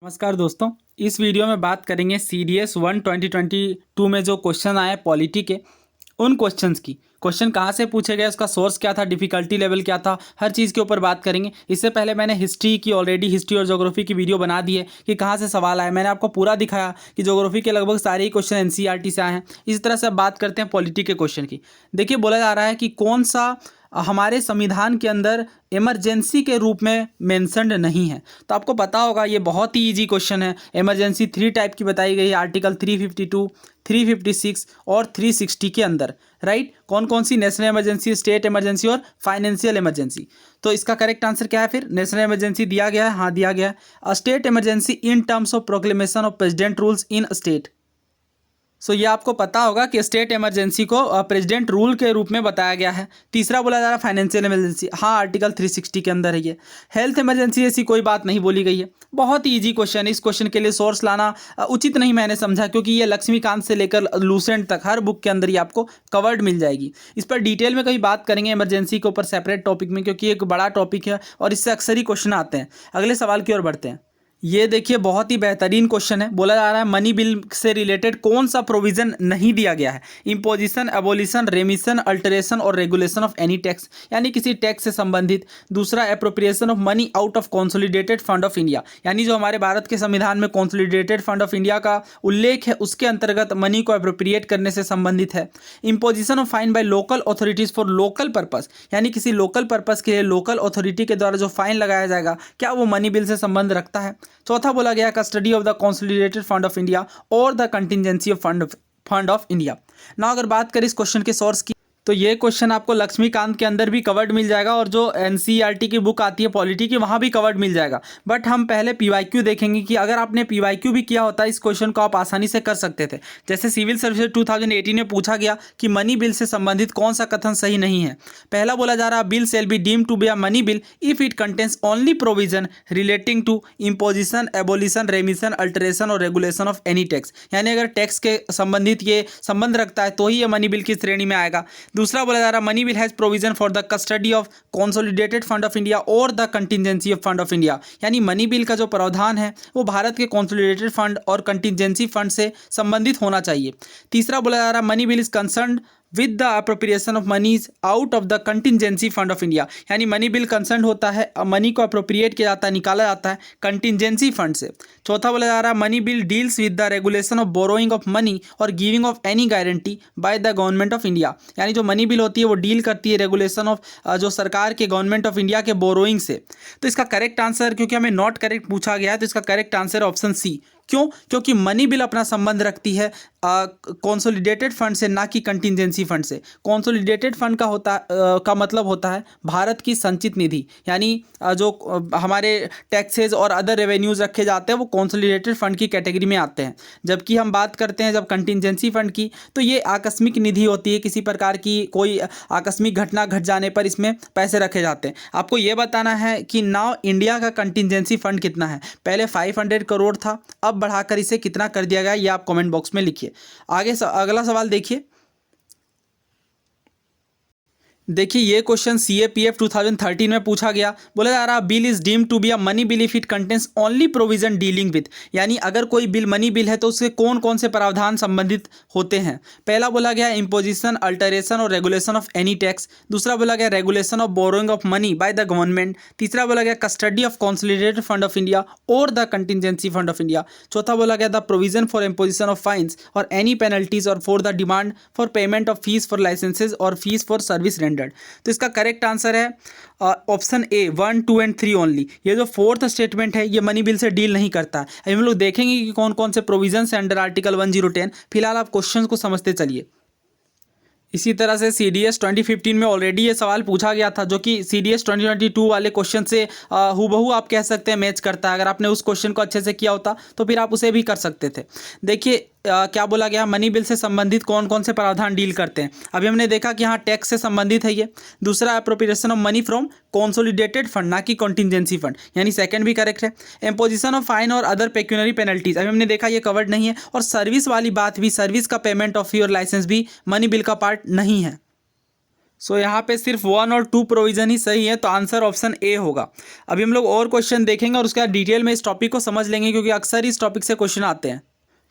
नमस्कार दोस्तों। इस वीडियो में बात करेंगे CDS 1 2022 में जो क्वेश्चन आए पॉलिटी के, उन क्वेश्चंस की। क्वेश्चन कहाँ से पूछे गए, उसका सोर्स क्या था, डिफिकल्टी लेवल क्या था, हर चीज़ के ऊपर बात करेंगे। इससे पहले मैंने हिस्ट्री की ऑलरेडी हिस्ट्री और ज्योग्राफी की वीडियो बना दी है कि कहाँ से सवाल आए। मैंने आपको पूरा दिखाया कि ज्योग्राफी के लगभग सारे ही क्वेश्चन NCERT से आए हैं। इस तरह से अब बात करते हैं पॉलिटी के क्वेश्चन की। देखिए, बोला जा रहा है कि कौन सा हमारे संविधान के अंदर इमरजेंसी के रूप में मेंशन्ड नहीं है। तो आपको पता होगा, ये बहुत ही इजी क्वेश्चन है। इमरजेंसी 3 टाइप की बताई गई है आर्टिकल 352, 356 और 360 के अंदर, राइट। कौन कौन सी? नेशनल इमरजेंसी, स्टेट इमरजेंसी और फाइनेंशियल इमरजेंसी। तो इसका करेक्ट आंसर क्या है फिर? नेशनल इमरजेंसी दिया गया है, हाँ दिया गया है। State emergency in terms of proclamation of president rules in state. So ये आपको पता होगा कि स्टेट इमरजेंसी को प्रेसिडेंट रूल के रूप में बताया गया है। तीसरा बोला जा रहा है फाइनेंशियल इमरजेंसी, हाँ आर्टिकल 360 के अंदर है ये। हेल्थ इमरजेंसी ऐसी कोई बात नहीं बोली गई है। बहुत ही ईजी क्वेश्चन है। इस क्वेश्चन के लिए सोर्स लाना उचित नहीं मैंने समझा, क्योंकि ये लक्ष्मीकांत से लेकर लूसेंट तक हर बुक के अंदर ये आपको कवर्ड मिल जाएगी। इस पर डिटेल में कभी बात करेंगे इमरजेंसी के ऊपर सेपरेट टॉपिक में, क्योंकि एक बड़ा टॉपिक है और इससे अक्सर ही क्वेश्चन आते हैं। अगले सवाल की ओर बढ़ते हैं। ये देखिए, बहुत ही बेहतरीन क्वेश्चन है। बोला जा रहा है मनी बिल से रिलेटेड कौन सा प्रोविजन नहीं दिया गया है? इम्पोजिशन, एबोलिशन, रेमिशन, अल्टरेशन और रेगुलेशन ऑफ एनी टैक्स, यानी किसी टैक्स से संबंधित। दूसरा, appropriation of money out of consolidated fund of India, यानी जो हमारे भारत के संविधान में कॉन्सोलिडेटेड फंड ऑफ इंडिया का उल्लेख है, उसके अंतर्गत मनी को एप्रोप्रिएट करने से संबंधित है। Imposition of fine by local authorities for local purpose, यानी किसी लोकल पर्पस के लिए लोकल अथॉरिटी के द्वारा जो फाइन लगाया जाएगा, क्या वो मनी बिल से संबंध रखता है? चौथा बोला गया custody of the consolidated fund of India और the contingency of fund of India. ना अगर बात करें इस क्वेश्चन के सोर्स की, तो ये क्वेश्चन आपको लक्ष्मीकांत के अंदर भी कवर्ड मिल जाएगा और जो NCERT की बुक आती है पॉलिटी की, वहाँ भी कवर्ड मिल जाएगा। बट हम पहले PYQ देखेंगे कि अगर आपने PYQ भी किया होता, इस क्वेश्चन को आप आसानी से कर सकते थे। जैसे सिविल सर्विसेज 2018 में पूछा गया कि मनी बिल से संबंधित कौन सा कथन सही नहीं है। पहला बोला जा रहा, bill shall be deemed to be a money bill if it contains only provision relating to imposition, abolition, remission, alteration और रेगुलेशन ऑफ एनी टैक्स, यानी अगर टैक्स के संबंधित ये संबंध रखता है तो ही ये मनी बिल की श्रेणी में आएगा। दूसरा बोला जा रहा, money bill has provision for the custody of consolidated fund of India और the contingency of fund of India, यानी मनी बिल का जो प्रावधान है वो भारत के कंसोलिडेटेड फंड और कंटिजेंसी फंड से संबंधित होना चाहिए। तीसरा बोला जा रहा, money bill is concerned with the appropriation of moneys out of the contingency fund of India, यानी मनी बिल कंसर्न होता है, मनी को अप्रोप्रिएट किया जाता है, निकाला जाता है कंटिजेंसी फंड से। चौथा बोला जा रहा है, money bill deals with the regulation of borrowing of money और giving of any guarantee by the government of India, यानी जो मनी बिल होती है वो डील करती है रेगुलेशन ऑफ जो सरकार के गवर्नमेंट ऑफ इंडिया के बोरोइंग से। तो इसका करेक्ट आंसर, क्योंकि हमें नॉट करेक्ट पूछा गया है, तो इसका करेक्ट आंसर ऑप्शन सी। क्यों? क्योंकि मनी बिल अपना संबंध रखती है कंसोलिडेटेड फंड से, ना कि कंटिजेंसी फंड से। कंसोलिडेटेड फंड का मतलब होता है भारत की संचित निधि, यानी जो हमारे टैक्सेस और अदर रेवेन्यूज रखे जाते हैं वो कंसोलिडेटेड फंड की कैटेगरी में आते हैं। जबकि हम बात करते हैं जब कंटिजेंसी फंड की, तो ये आकस्मिक निधि होती है, किसी प्रकार की कोई आकस्मिक घटना घट जाने पर इसमें पैसे रखे जाते हैं। आपको ये बताना है कि नाउ इंडिया का कंटिजेंसी फंड कितना है। पहले 500 करोड़ था, अब बढ़ाकर इसे कितना कर दिया गया, ये आप कमेंट बॉक्स में लिखिए। आगे अगला सवाल देखिए। देखिए, ये क्वेश्चन CAPF 2013 में पूछा गया। बोला जा रहा, bill is deemed to be a money bill if it contains only provision dealing with, यानी अगर कोई बिल मनी बिल है तो उसके कौन कौन से प्रावधान संबंधित होते हैं। पहला बोला गया इम्पोजिशन, अल्टरेशन और रेगुलेशन ऑफ एनी टैक्स। दूसरा बोला गया regulation of borrowing of money by the government. तीसरा बोला गया custody of consolidated fund of India और the contingency fund of India. चौथा बोला गया the provision for imposition of fines और एनी पेनल्टीज और for the demand for payment of fees for licences और फीस फॉर सर्विस रेंडर्ड। तो इसका correct answer है ऑप्शन ए 1, 2 एंड 3 ओनली। ये जो फोर्थ स्टेटमेंट है ये मनी बिल से डील नहीं करता है। अभी हम लोग देखेंगे कि कौन कौन से प्रोविजंस हैं अंडर आर्टिकल 1010। फिलहाल आप क्वेश्चंस को समझते चलिए। इसी तरह से CDS 2015 में ऑलरेडी ये सवाल पूछा गया था, जो कि CDS 2022 वाले क्वेश्चन से हूबहू आप कह सकते हैं मैच करता है। अगर आपने उस क्वेश्चन को अच्छे से किया होता तो फिर आप उसे भी कर सकते थे। देखिए, क्या बोला गया, मनी बिल से संबंधित कौन कौन से प्रावधान डील करते हैं। अभी हमने देखा कि हाँ टैक्स से संबंधित है ये। दूसरा, appropriation of money from consolidated fund, ना कि कंटिजेंसी फंड, यानी सेकंड भी करेक्ट है। इम्पोजिशन ऑफ फाइन और अदर पेक्यूनरी पेनल्टीज, अभी हमने देखा ये कवर्ड नहीं है। और सर्विस वाली बात भी, सर्विस का पेमेंट ऑफ फी और लाइसेंस भी मनी बिल का पार्ट नहीं है। सो यहाँ पे सिर्फ 1 और 2 प्रोविज़न ही सही है, तो आंसर ऑप्शन ए होगा। अभी हम लोग और क्वेश्चन देखेंगे और उसके बाद डिटेल में इस टॉपिक को समझ लेंगे, क्योंकि अक्सर इस टॉपिक से क्वेश्चन आते हैं।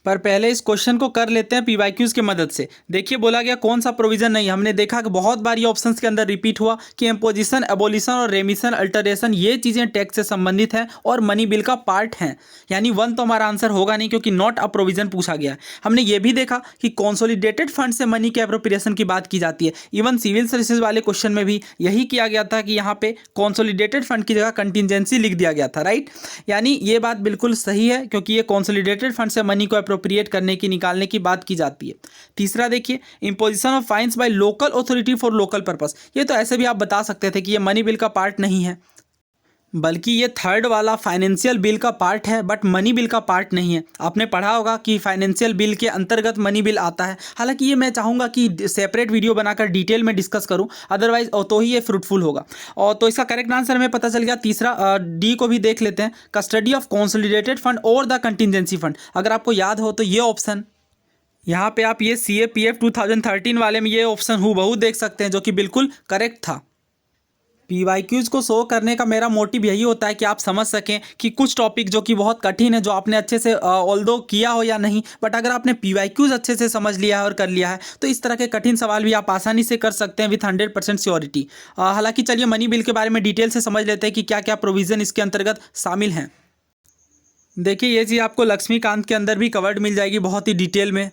पर पहले इस क्वेश्चन को कर लेते हैं पीवाईक्यूज की मदद से। देखिए बोला गया कौन सा प्रोविजन नहीं, हमने देखा कि बहुत बार ये ऑप्शंस के अंदर रिपीट हुआ कि इम्पोजिशन, एबोलिशन और रेमिशन, अल्टरेशन ये चीज़ें टैक्स से संबंधित हैं और मनी बिल का पार्ट हैं। यानी 1 तो हमारा आंसर होगा नहीं, क्योंकि नॉट अ प्रोविजन पूछा गया है। हमने ये भी देखा कि कॉन्सोलिडेटेड फंड से मनी के अप्रोप्रिएशन की बात की जाती है। इवन सिविल सर्विसेज वाले क्वेश्चन में भी यही किया गया था कि यहाँ पे कॉन्सोलिडेटेड फंड की जगह कंटिजेंसी लिख दिया गया था, राइट। यानी ये बात बिल्कुल सही है, क्योंकि ये कॉन्सोलिडेटेड फंड से मनी को अप्रोप्रिएट करने की, निकालने की बात की जाती है। तीसरा देखिए, imposition of fines by local authority for local purpose. ये तो ऐसे भी आप बता सकते थे कि ये मनी बिल का पार्ट नहीं है, बल्कि ये थर्ड वाला फाइनेंशियल बिल का पार्ट है, बट मनी बिल का पार्ट नहीं है। आपने पढ़ा होगा कि फाइनेंशियल बिल के अंतर्गत मनी बिल आता है। हालांकि ये मैं चाहूँगा कि सेपरेट वीडियो बनाकर डिटेल में डिस्कस करूँ, अदरवाइज तो ही ये फ्रूटफुल होगा। और तो इसका करेक्ट आंसर हमें पता चल गया। तीसरा डी को भी देख लेते हैं, कस्टडी ऑफ कॉन्सोलिडेटेड फंड और द कंटिजेंसी फंड। अगर आपको याद हो तो ये ऑप्शन यहाँ पे आप ये CAPF 2013 वाले में ये ऑप्शन हूबहू देख सकते हैं, जो कि बिल्कुल करेक्ट था। पीवाईक्यूज को शो करने का मेरा मोटिव यही होता है कि आप समझ सकें कि कुछ टॉपिक जो कि बहुत कठिन है, जो आपने अच्छे से ऑल्दो किया हो या नहीं, बट अगर आपने पीवाईक्यूज अच्छे से समझ लिया है और कर लिया है, तो इस तरह के कठिन सवाल भी आप आसानी से कर सकते हैं विथ 100% श्योरिटी। हालांकि चलिए मनी बिल के बारे में डिटेल से समझ लेते हैं कि क्या क्या प्रोविज़न इसके अंतर्गत शामिल हैं। देखिए ये चीज़ आपको लक्ष्मीकांत के अंदर भी कवर्ड मिल जाएगी बहुत ही डिटेल में।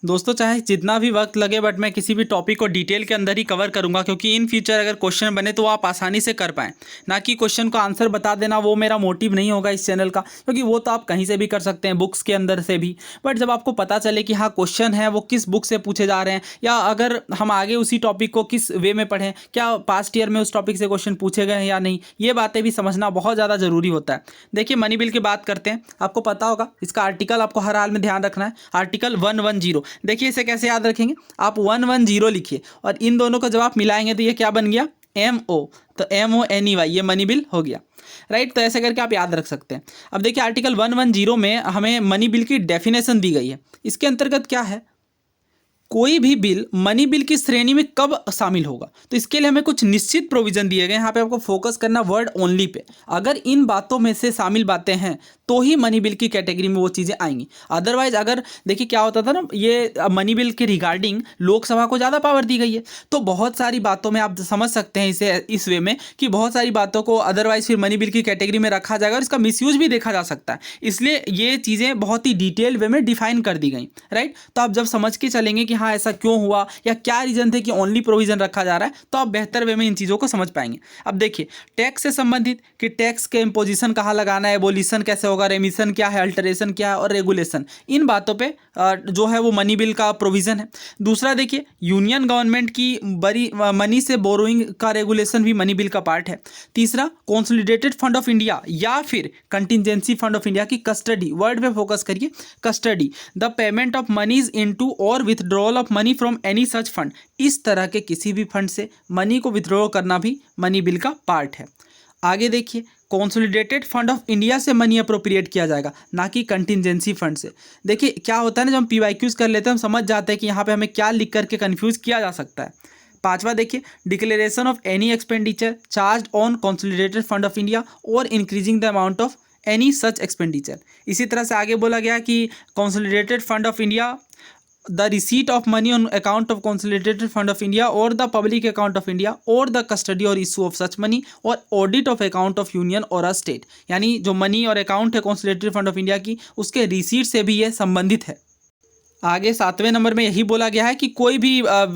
दोस्तों चाहे जितना भी वक्त लगे, बट मैं किसी भी टॉपिक को डिटेल के अंदर ही कवर करूंगा, क्योंकि इन फ्यूचर अगर क्वेश्चन बने तो आप आसानी से कर पाएँ। ना कि क्वेश्चन को आंसर बता देना, वो मेरा मोटिव नहीं होगा इस चैनल का, क्योंकि वो तो आप कहीं से भी कर सकते हैं, बुक्स के अंदर से भी। बट जब आपको पता चले कि हाँ क्वेश्चन है वो किस बुक से पूछे जा रहे हैं, या अगर हम आगे उसी टॉपिक को किस वे में पढ़ें, क्या पास्ट ईयर में उस टॉपिक से क्वेश्चन पूछे गए हैं या नहीं, ये बातें भी समझना बहुत ज़्यादा ज़रूरी होता है। देखिए मनी बिल की बात करते हैं। आपको पता होगा इसका आर्टिकल आपको हर हाल में ध्यान रखना है, आर्टिकल 110। देखिए इसे कैसे याद रखेंगे, आप 110 लिखिए और इन दोनों को जब आप मिलाएंगे तो ये क्या बन गया, MO। तो MONEY, ये मनी बिल हो गया, राइट। तो ऐसे करके आप याद रख सकते हैं। अब देखिए आर्टिकल 110 में हमें मनी बिल की डेफिनेशन दी गई है। इसके अंतर्गत क्या है, कोई भी बिल मनी बिल की श्रेणी में कब शामिल होगा, तो इसके लिए हमें कुछ निश्चित प्रोविजन दिए गए। यहाँ पे आपको फोकस करना वर्ड ओनली पे। अगर इन बातों में से शामिल बातें हैं तो ही मनी बिल की कैटेगरी में वो चीज़ें आएंगी। अदरवाइज अगर देखिए क्या होता था ना, ये मनी बिल के रिगार्डिंग लोकसभा को ज़्यादा पावर दी गई है, तो बहुत सारी बातों में आप समझ सकते हैं इसे इस वे में कि बहुत सारी बातों को अदरवाइज फिर मनी बिल की कैटेगरी में रखा जाएगा और इसका मिसयूज भी देखा जा सकता है। इसलिए ये चीज़ें बहुत ही डिटेल वे में डिफाइन कर दी गई, राइट। तो आप जब समझ के चलेंगे कि हाँ ऐसा क्यों हुआ या क्या रीजन थे कि ओनली प्रोविजन रखा जा रहा है, तो आप बेहतर वे में इन चीज़ों को समझ पाएंगे। अब देखिए टैक्स से संबंधित कि टैक्स के इम्पोजिशन कहाँ लगाना है, एबोलिशन कैसे होगा, रेमिशन क्या है, अल्टरेशन क्या है और रेगुलेशन, इन बातों पे जो है वो मनी बिल का प्रोविजन है। दूसरा देखिए यूनियन गवर्नमेंट की बड़ी मनी से बोरोइंग का रेगुलेशन भी मनी बिल का पार्ट है। तीसरा कंसोलिडेटेड फंड ऑफ इंडिया या फिर कंटिजेंसी फंड ऑफ इंडिया की कस्टडी, वर्ड पे फोकस करिए, custody, the payment of moneys into और withdrawal of money from any such fund. इस तरह के किसी भी फंड से मनी को विथड्रॉ करना भी मनी बिल का पार्ट है। आगे देखिए कंसोलिडेटेड फंड ऑफ इंडिया से मनी अप्रोप्रिएट किया जाएगा, ना कि कंटिजेंसी फंड से। देखिए क्या होता है ना, जब हम पीवाईक्यूज कर लेते हैं हम समझ जाते हैं कि यहाँ पे हमें क्या लिख करके कन्फ्यूज किया जा सकता है। पांचवा देखिए declaration of any expenditure charge on consolidated fund of India और increasing the amount of any such expenditure. इसी तरह से आगे बोला गया कि consolidated fund of India the receipt of money on account of consolidated fund of India or the public account of India or the custody or issue of such money और audit of account of union or a state। यानी जो money और account है consolidated fund of India की, उसके receipt से भी ये संबंधित है। आगे 7वें नंबर में यही बोला गया है कि कोई भी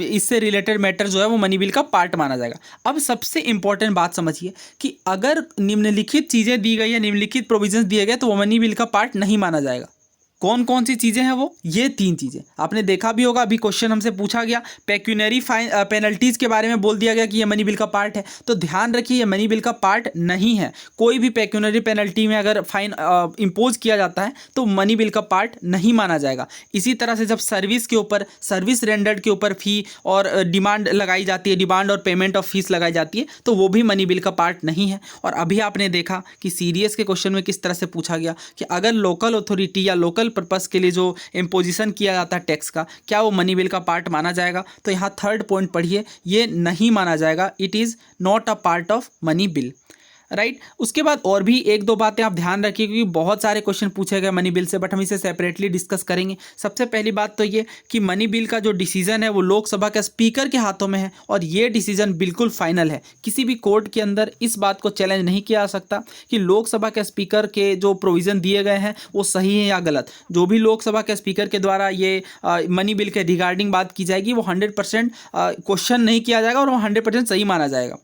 इससे रिलेटेड मैटर जो है वो मनी बिल का पार्ट माना जाएगा। अब सबसे इंपॉर्टेंट बात समझिए कि अगर निम्नलिखित चीज़ें दी गई या निम्नलिखित प्रोविजंस दिए गए तो वो मनी बिल का पार्ट नहीं माना जाएगा। कौन कौन सी चीज़ें हैं वो, ये 3 चीज़ें आपने देखा भी होगा। अभी क्वेश्चन हमसे पूछा गया पेक्यूनरी फाइन पेनल्टीज़ के बारे में, बोल दिया गया कि ये मनी बिल का पार्ट है, तो ध्यान रखिए ये मनी बिल का पार्ट नहीं है। कोई भी पेक्यूनरी पेनल्टी में अगर फाइन इम्पोज किया जाता है तो मनी बिल का पार्ट नहीं माना जाएगा। इसी तरह से जब सर्विस के ऊपर, सर्विस रेंडर्ड के ऊपर फ़ी और डिमांड लगाई जाती है, डिमांड और पेमेंट ऑफ फीस लगाई जाती है, तो वो भी मनी बिल का पार्ट नहीं है। और अभी आपने देखा कि सीडीएस के क्वेश्चन में किस तरह से पूछा गया कि अगर लोकल अथॉरिटी या लोकल सोशल पर्पस के लिए जो इम्पोजिशन किया जाता है टैक्स का, क्या वो मनी बिल का पार्ट माना जाएगा? तो यहाँ थर्ड पॉइंट पढ़िए, ये नहीं माना जाएगा, it is not a part of money bill, right. उसके बाद और भी एक दो बातें आप ध्यान रखिए, क्योंकि बहुत सारे क्वेश्चन पूछे गए मनी बिल से, बट हम इसे सेपरेटली डिस्कस करेंगे। सबसे पहली बात तो ये कि मनी बिल का जो डिसीजन है वो लोकसभा के स्पीकर के हाथों में है, और ये डिसीजन बिल्कुल फाइनल है। किसी भी कोर्ट के अंदर इस बात को चैलेंज नहीं किया जा सकता कि लोकसभा के स्पीकर के जो प्रोविज़न दिए गए हैं वो सही है या गलत। जो भी लोकसभा के स्पीकर के द्वारा ये मनी बिल के रिगार्डिंग बात की जाएगी वो 100% क्वेश्चन नहीं किया जाएगा और वो 100% सही माना जाएगा।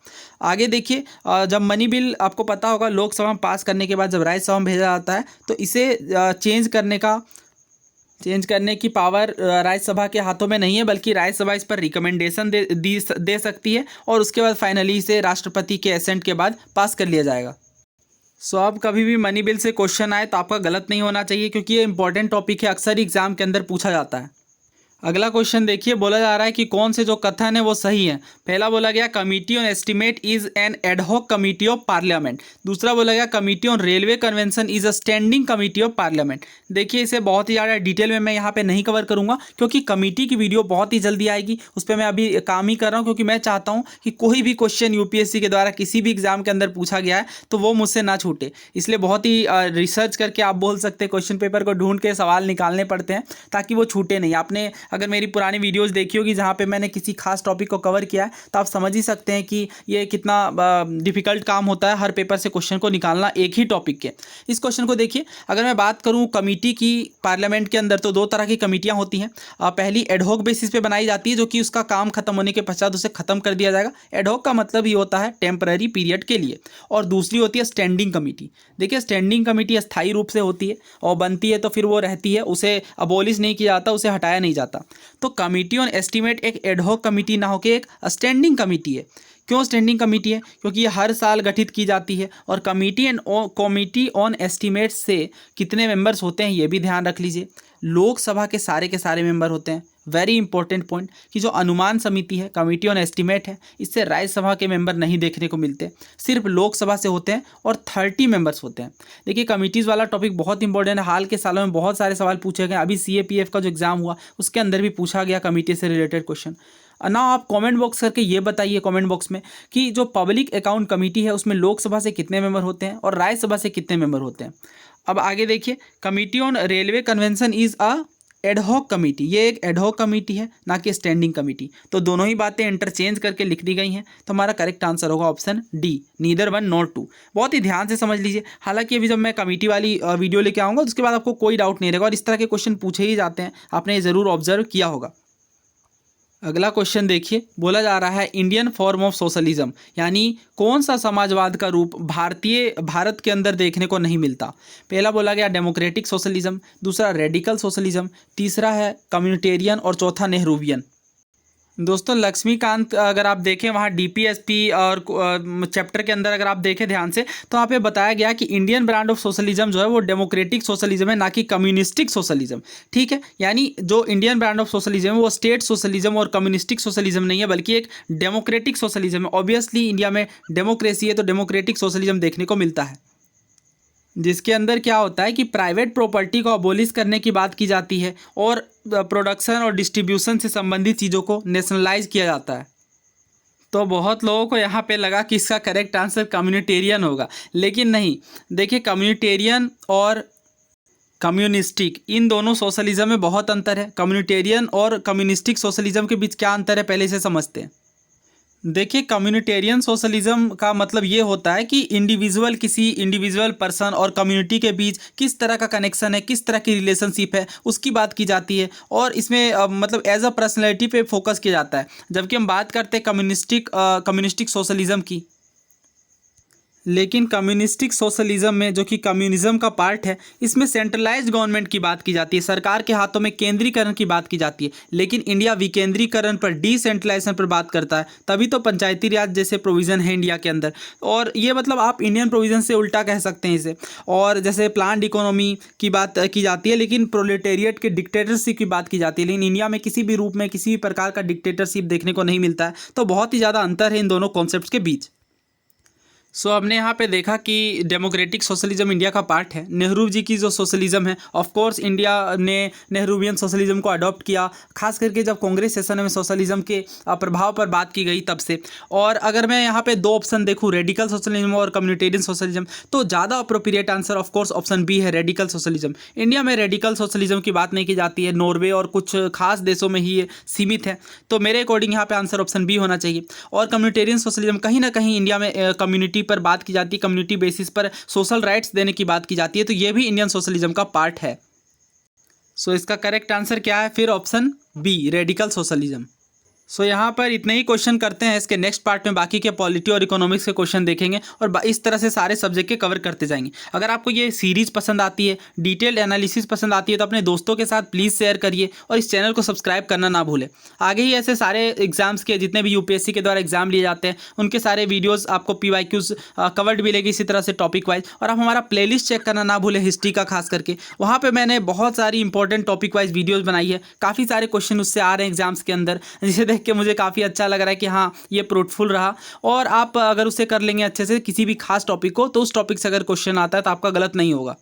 आगे देखिए, जब मनी बिल आपको पता होगा लोकसभा में पास करने के बाद जब राज्यसभा में भेजा जाता है तो इसे चेंज करने की पावर राज्यसभा के हाथों में नहीं है, बल्कि राज्यसभा इस पर रिकमेंडेशन दे सकती है और उसके बाद फाइनली इसे राष्ट्रपति के एसेंट के बाद पास कर लिया जाएगा। सो अब कभी भी मनी बिल से क्वेश्चन आए तो आपका गलत नहीं होना चाहिए, क्योंकि ये इंपॉर्टेंट टॉपिक है, अक्सर एग्जाम के अंदर पूछा जाता है। अगला क्वेश्चन देखिए, बोला जा रहा है कि कौन से जो कथन है वो सही है। पहला बोला गया committee on estimate is an ad hoc committee of parliament. दूसरा बोला गया committee on railway convention is a standing committee of parliament. देखिए इसे बहुत ही ज़्यादा डिटेल में मैं यहाँ पे नहीं कवर करूँगा, क्योंकि कमेटी की वीडियो बहुत ही जल्दी आएगी, उस पर मैं अभी काम ही कर रहा हूँ, क्योंकि मैं चाहता हूँ कि कोई भी क्वेश्चन यूपीएससी के द्वारा किसी भी एग्जाम के अंदर पूछा गया है तो वो मुझसे ना छूटे। इसलिए बहुत ही रिसर्च करके आप बोल सकते हैं, क्वेश्चन पेपर को ढूंढ के सवाल निकालने पड़ते हैं ताकि वो छूटे नहीं। आपने अगर मेरी पुरानी वीडियोस देखी होगी जहाँ पे मैंने किसी खास टॉपिक को कवर किया है तो आप समझ ही सकते हैं कि ये कितना डिफिकल्ट काम होता है हर पेपर से क्वेश्चन को निकालना एक ही टॉपिक के। इस क्वेश्चन को देखिए, अगर मैं बात करूँ कमेटी की पार्लियामेंट के अंदर तो दो तरह की कमेटियाँ होती हैं। पहली एडहॉक बेसिस पे बनाई जाती है, जो कि उसका काम खत्म होने के पश्चात उसे खत्म कर दिया जाएगा। एडहॉक का मतलब ये होता है टेम्पररी पीरियड के लिए। और दूसरी होती है स्टैंडिंग कमेटी। देखिए स्टैंडिंग कमेटी अस्थायी रूप से होती है और बनती है तो फिर वो रहती है, उसे अबोलिश नहीं किया जाता, उसे हटाया नहीं जाता। तो कमेटी ऑन एस्टीमेट एक एडहॉक कमेटी ना होकर एक स्टैंडिंग कमेटी है। क्यों स्टैंडिंग कमेटी है? क्योंकि ये हर साल गठित की जाती है। और कमेटी ऑन एस्टीमेट से कितने मेंबर्स होते हैं ये भी ध्यान रख लीजिए। लोकसभा के सारे मेंबर होते हैं। वेरी इंपॉर्टेंट पॉइंट कि जो अनुमान समिति है, कमेटी ऑन एस्टीमेट है, इससे राज्यसभा के मेंबर नहीं देखने को मिलते, सिर्फ लोकसभा से होते हैं और 30 मेंबर्स होते हैं। देखिए कमिटीज़ वाला टॉपिक बहुत इंपॉर्टेंट है। हाल के सालों में बहुत सारे सवाल पूछे गए। अभी CAPF का जो एग्जाम हुआ उसके अंदर भी पूछा गया कमेटी से रिलेटेड क्वेश्चन। ना आप कमेंट बॉक्स करके ये बताइए कमेंट बॉक्स में कि जो पब्लिक अकाउंट कमेटी है उसमें लोकसभा से कितने मेंबर होते हैं और राज्यसभा से कितने मेंबर होते हैं। अब आगे देखिए, committee on railway convention is a ad hoc committee. ये एक एडहॉक कमेटी है, ना कि स्टैंडिंग कमेटी। तो दोनों ही बातें इंटरचेंज करके लिख दी गई हैं, तो हमारा करेक्ट आंसर होगा option D, neither one nor two. बहुत ही ध्यान से समझ लीजिए। हालांकि अभी जब मैं कमेटी वाली वीडियो लेके आऊँगा उसके बाद आपको कोई डाउट नहीं रहेगा और इस तरह के क्वेश्चन पूछे ही जाते हैं, आपने ये ज़रूर ऑब्जर्व किया होगा। अगला क्वेश्चन देखिए, बोला जा रहा है इंडियन फॉर्म ऑफ सोशलिज्म, यानी कौन सा समाजवाद का रूप भारत के अंदर देखने को नहीं मिलता। पहला बोला गया डेमोक्रेटिक सोशलिज्म, दूसरा रेडिकल सोशलिज्म, तीसरा है कम्युनिटेरियन और चौथा नेहरूवियन। दोस्तों लक्ष्मीकांत अगर आप देखें वहाँ DPSP और चैप्टर के अंदर अगर आप देखें ध्यान से तो वहाँ पे बताया गया कि इंडियन ब्रांड ऑफ सोशलिज्म जो है वो डेमोक्रेटिक सोशलिज्म है, ना कि कम्युनिस्टिक सोशलिज्म। ठीक है, यानी जो इंडियन ब्रांड ऑफ सोशलिज्म है वो स्टेट सोशलिज्म और कम्युनिस्टिक सोशलिज्म नहीं है, बल्कि एक डेमोक्रेटिक सोशलिज्म है। ऑब्वियसली इंडिया में डेमोक्रेसी है तो डेमोक्रेटिक सोशलिज्म देखने को मिलता है, जिसके अंदर क्या होता है कि प्राइवेट प्रॉपर्टी को अबोलिश करने की बात की जाती है और प्रोडक्शन और डिस्ट्रीब्यूशन से संबंधित चीज़ों को नेशनलाइज किया जाता है। तो बहुत लोगों को यहाँ पे लगा कि इसका करेक्ट आंसर कम्युनिटेरियन होगा, लेकिन नहीं। देखिए कम्युनिटेरियन और कम्युनिस्टिक इन दोनों सोशलिज्म में बहुत अंतर है। कम्युनिटेरियन और कम्युनिस्टिक सोशलिज्म के बीच क्या अंतर है पहले इसे समझते हैं। देखिए कम्युनिटेरियन सोशलिज्म का मतलब ये होता है कि किसी इंडिविजुअल पर्सन और कम्युनिटी के बीच किस तरह का कनेक्शन है, किस तरह की रिलेशनशिप है, उसकी बात की जाती है और इसमें मतलब एज अ पर्सनैलिटी पे फोकस किया जाता है। जबकि हम बात करते हैं कम्युनिस्टिक सोशलिज्म की, लेकिन कम्युनिस्टिक सोशलिज्म में जो कि कम्युनिज्म का पार्ट है, इसमें सेंट्रलाइज्ड गवर्नमेंट की बात की जाती है, सरकार के हाथों में केंद्रीकरण की बात की जाती है। लेकिन इंडिया विकेंद्रीकरण पर, डिसेंट्रलाइजेशन पर बात करता है, तभी तो पंचायती राज जैसे प्रोविज़न है इंडिया के अंदर। और ये मतलब आप इंडियन प्रोविज़न से उल्टा कह सकते हैं इसे। और जैसे प्लान्ड इकोनॉमी की बात की जाती है, लेकिन प्रोलेटेरिएट के डिक्टेटरशिप की बात की जाती है, लेकिन इंडिया में किसी भी रूप में किसी भी प्रकार का डिक्टेटरशिप देखने को नहीं मिलता है। तो बहुत ही ज़्यादा अंतर है इन दोनों कॉन्सेप्ट्स के बीच। सो हमने यहाँ पे देखा कि डेमोक्रेटिक सोशलिज्म इंडिया का पार्ट है। नेहरू जी की जो सोशलिज्म है, ऑफ कोर्स इंडिया ने नेहरूवियन सोशलिज्म को अडॉप्ट किया, खास करके जब कांग्रेस सेशन में सोशलिज्म के प्रभाव पर बात की गई तब से। और अगर मैं यहाँ पे दो ऑप्शन देखूँ, रेडिकल सोशलिज्म और कम्युनिटेरियन सोशलिज्म, तो ज़्यादा appropriate answer of course option B है, रेडिकल सोशलिज्म। इंडिया में रेडिकल सोशलिज्म की बात नहीं की जाती है, नॉर्वे और कुछ खास देशों में ही ये सीमित है। तो मेरे अकॉर्डिंग यहाँ पे आंसर ऑप्शन बी होना चाहिए। और कम्युनिटेरियन सोशलिज्म कहीं ना कहीं इंडिया में कम्युनिटी पर बात की जाती है, कम्युनिटी बेसिस पर सोशल राइट्स देने की बात की जाती है, तो ये भी इंडियन सोशलिज्म का पार्ट है। सो इसका करेक्ट आंसर क्या है फिर? Option B, radical socialism. So यहाँ पर इतने ही क्वेश्चन करते हैं। इसके नेक्स्ट पार्ट में बाकी के पॉलिटी और इकोनॉमिक्स के क्वेश्चन देखेंगे और इस तरह से सारे सब्जेक्ट के कवर करते जाएंगे। अगर आपको ये सीरीज़ पसंद आती है, डिटेल्ड एनालिसिस पसंद आती है, तो अपने दोस्तों के साथ प्लीज़ शेयर करिए और इस चैनल को सब्सक्राइब करना ना भूलें। आगे ही ऐसे सारे एग्जाम्स के, जितने भी यूपीएससी के द्वारा एग्जाम लिए जाते हैं, उनके सारे वीडियोज़ आपको PYQs कवर्ड मिलेगी इसी तरह से टॉपिक वाइज। और आप हमारा प्लेलिस्ट चेक करना ना भूलें, हिस्ट्री का खास करके। वहाँ पर मैंने बहुत सारी इंपॉर्टेंट टॉपिक वाइज वीडियोज़ बनाई है, काफ़ी सारे क्वेश्चन उससे आ रहे हैं एग्जाम्स के अंदर, जिसे देख के मुझे काफ़ी अच्छा लग रहा है कि हाँ ये फ्रूटफुल रहा। और आप अगर उसे कर लेंगे अच्छे से किसी भी खास टॉपिक को, तो उस टॉपिक से अगर क्वेश्चन आता है तो आपका गलत नहीं होगा।